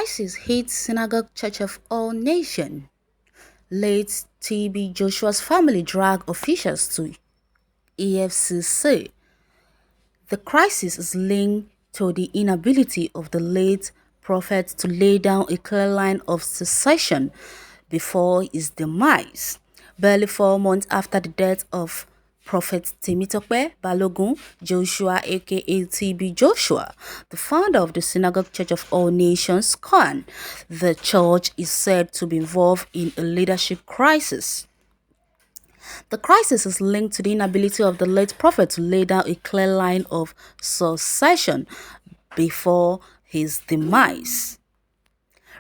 Crisis hits Synagogue Church of All Nations. Late TB Joshua's family drag officials to Efcc. The crisis is linked to the inability of the late prophet to lay down a clear line of succession before his demise. Barely 4 months after the death of Prophet Temitope Balogun Joshua aka TB Joshua, the founder of the Synagogue Church of All Nations, COAN, the church is said to be involved in a leadership crisis. The crisis is linked to the inability of the late prophet to lay down a clear line of succession before his demise.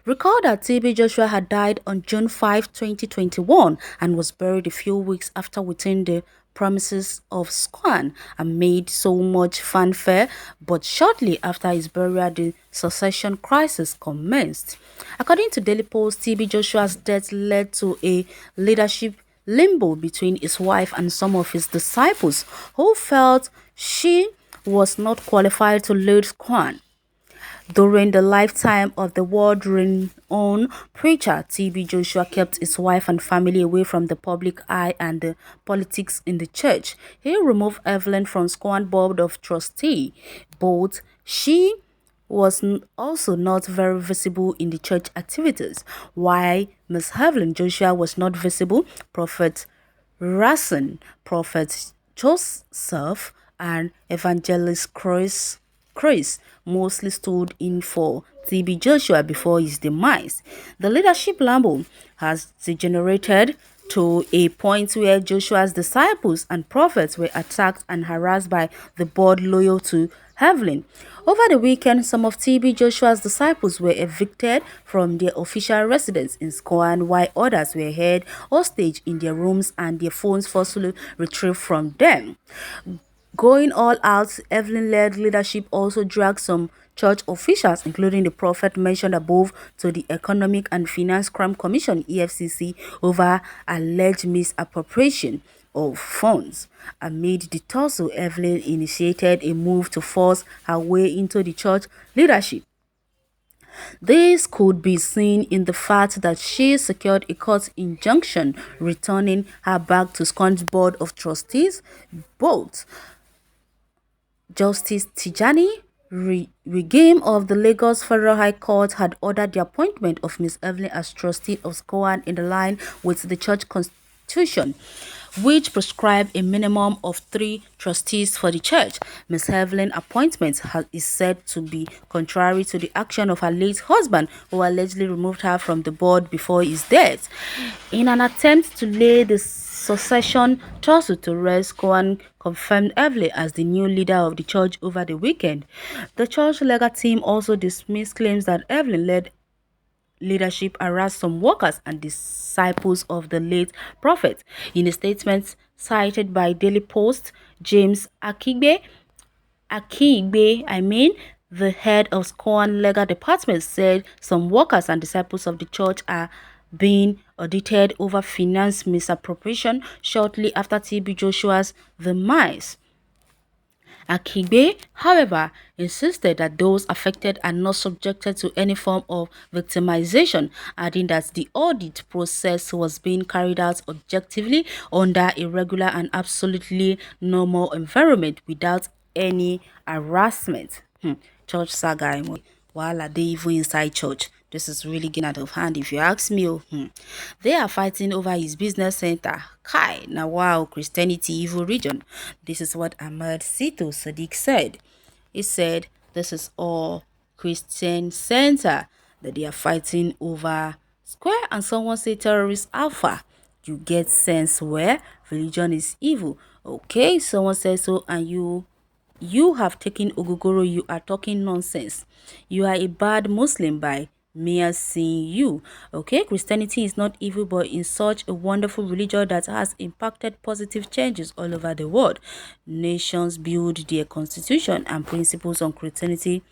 Recall that TB Joshua had died on June 5, 2021 and was buried a few weeks after within the premises of SCOAN and made so much fanfare, but shortly after his burial the succession crisis commenced. According to Daily Post, TB Joshua's death led to a leadership limbo between his wife and some of his disciples who felt she was not qualified to lead SCOAN. During the lifetime of the world-renowned preacher, TB Joshua kept his wife and family away from the public eye and the politics in the church. He removed Evelyn from SCOAN board of trustees, but she was also not very visible in the church activities. While Ms. Evelyn Joshua was not visible, Prophet Rason, Prophet Joseph, and Evangelist Chris mostly stood in for TB Joshua before his demise. The leadership lambo has degenerated to a point where Joshua's disciples and prophets were attacked and harassed by the board loyal to Evelyn. Over the weekend, some of TB Joshua's disciples were evicted from their official residence in SCOAN, while others were held hostage in their rooms and their phones forcibly retrieved from them. Going all out, Evelyn-led leadership also dragged some church officials, including the prophet mentioned above, to the Economic and Finance Crime Commission (EFCC) over alleged misappropriation of funds. Amid the tussle, Evelyn initiated a move to force her way into the church leadership. This could be seen in the fact that she secured a court injunction returning her back to SCOAN's board of trustees. Both Justice Tijani Regime of the Lagos Federal High Court had ordered the appointment of Ms. Evelyn as trustee of SCOAN in line with the church constitution, which prescribed a minimum of 3 trustees for the church. Ms. Evelyn's appointment is said to be contrary to the action of her late husband, who allegedly removed her from the board before his death. In an attempt to lay the succession tussle to rest, SCOAN confirmed Evelyn as the new leader of the church over the weekend. The church legal team also dismissed claims that Evelyn-led leadership harassed some workers and disciples of the late prophet. In a statement cited by Daily Post, James Akigbe, the head of SCOAN legal department, said some workers and disciples of the church are being audited over finance misappropriation shortly after TB Joshua's demise. Akigbe, however, insisted that those affected are not subjected to any form of victimization, adding that the audit process was being carried out objectively under a regular and absolutely normal environment without any harassment. Church saga, while they even inside church. This is really getting out of hand if you ask me. They are fighting over his business center. Kai, now wow, Christianity evil region. This is what Ahmad Sito Sadiq said. He said, this is all Christian center that they are fighting over square, and someone say terrorist alpha. You get sense where religion is evil. Okay, someone says so, and you have taken Ogogoro, you are talking nonsense. You are a bad Muslim by mere seeing you. Okay, Christianity is not evil, but in such a wonderful religion that has impacted positive changes all over the world. Nations build their constitution and principles on Christianity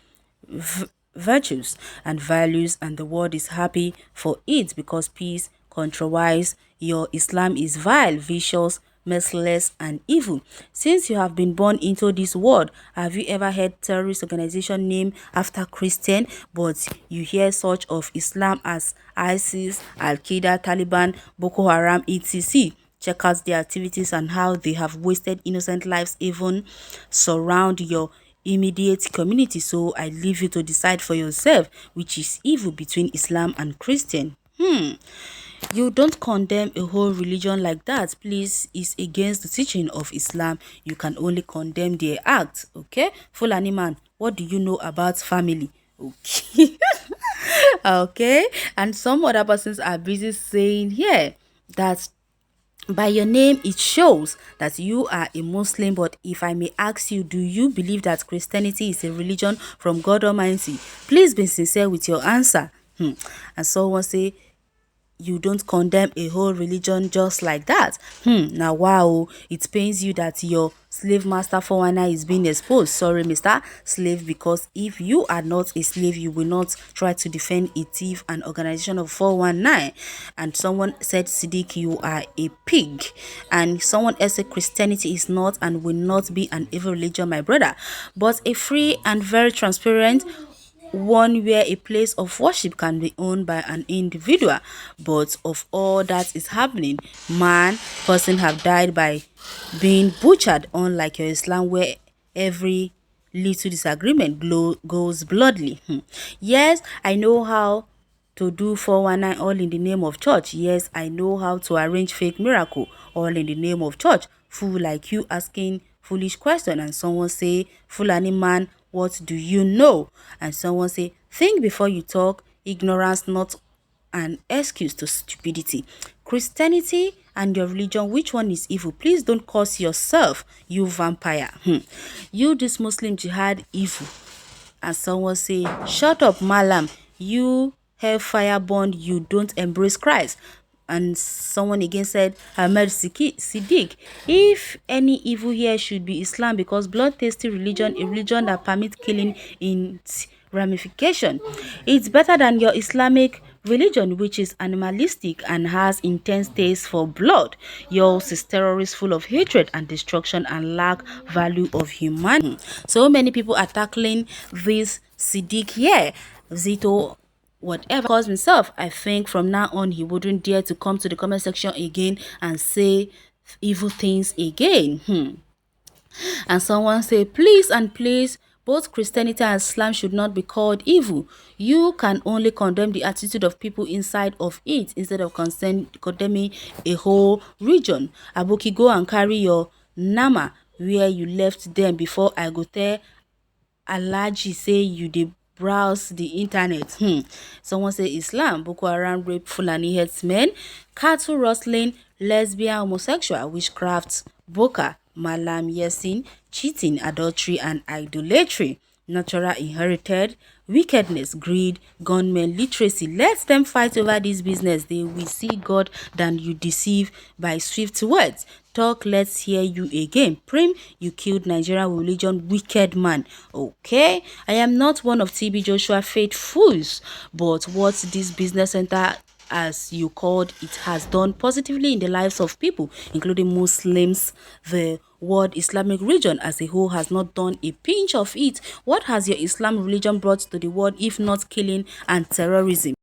virtues and values, and the world is happy for it because peace controls. Your Islam is vile, vicious, merciless, and evil. Since you have been born into this world, have you ever heard terrorist organization named after Christian? But you hear such of Islam as ISIS, Al-Qaeda, Taliban, Boko Haram, etc. Check out their activities and how they have wasted innocent lives, even surround your immediate community. So I leave you to decide for yourself which is evil between Islam and Christian. You don't condemn a whole religion like that. Please, it's against the teaching of Islam. You can only condemn their acts. Okay, Fulani man, what do you know about family? Okay. Okay, and some other persons are busy saying here that by your name it shows that you are a Muslim. But if I may ask you, do you believe that Christianity is a religion from God Almighty? Please be sincere with your answer. And someone say you don't condemn a whole religion just like that. Now wow, it pains you that your slave master 419 is being exposed. Sorry, Mr. Slave, because if you are not a slave, you will not try to defend a thief and organization of 419. And someone said, Siddiq, you are a pig. And someone else said Christianity is not and will not be an evil religion, my brother, but a free and very transparent one where a place of worship can be owned by an individual. But of all that is happening, person have died by being butchered, unlike your Islam where every little disagreement goes bloodily. Yes, I know how to do 419 all in the name of church. Yes, I know how to arrange fake miracle all in the name of church. Fool like you asking foolish question, and someone say, Fulani man, what do you know? And someone say, think before you talk. Ignorance not an excuse to stupidity. Christianity and your religion, which one is evil? Please don't curse yourself, you vampire. You this Muslim jihad evil. And someone say, shut up, Malam, you hellfire bond, you don't embrace Christ. And someone again said, Ahmed Siddiq, if any evil here should be Islam, because bloodthirsty religion, a religion that permits killing in ramification. It's better than your Islamic religion, which is animalistic and has intense taste for blood. Yours is terrorist, full of hatred and destruction and lack value of humanity. So many people are tackling this Siddiq here. Zito whatever calls himself, I think from now on he wouldn't dare to come to the comment section again and say evil things again. And someone say, please and please, both Christianity and Islam should not be called evil. You can only condemn the attitude of people inside of it instead of condemning a whole region. Abuki, go and carry your nama where you left them before I go there. Alaji say you did browse the internet. Someone say Islam, Boko Haram, rape, Fulani herdsmen, cattle rustling, lesbian, homosexual, witchcraft, boka, malam, yesin, cheating, adultery, and idolatry, natural inherited, wickedness, greed, gunmen, literacy. Let them fight over this business. They will see God than you deceive by swift words. Talk, let's hear you again. Prim, you killed Nigerian religion, wicked man. Okay, I am not one of TB Joshua faithfuls, but what this business center, as you called it, has done positively in the lives of people, including Muslims, the world Islamic region as a whole has not done a pinch of it. What has your Islam religion brought to the world if not killing and terrorism?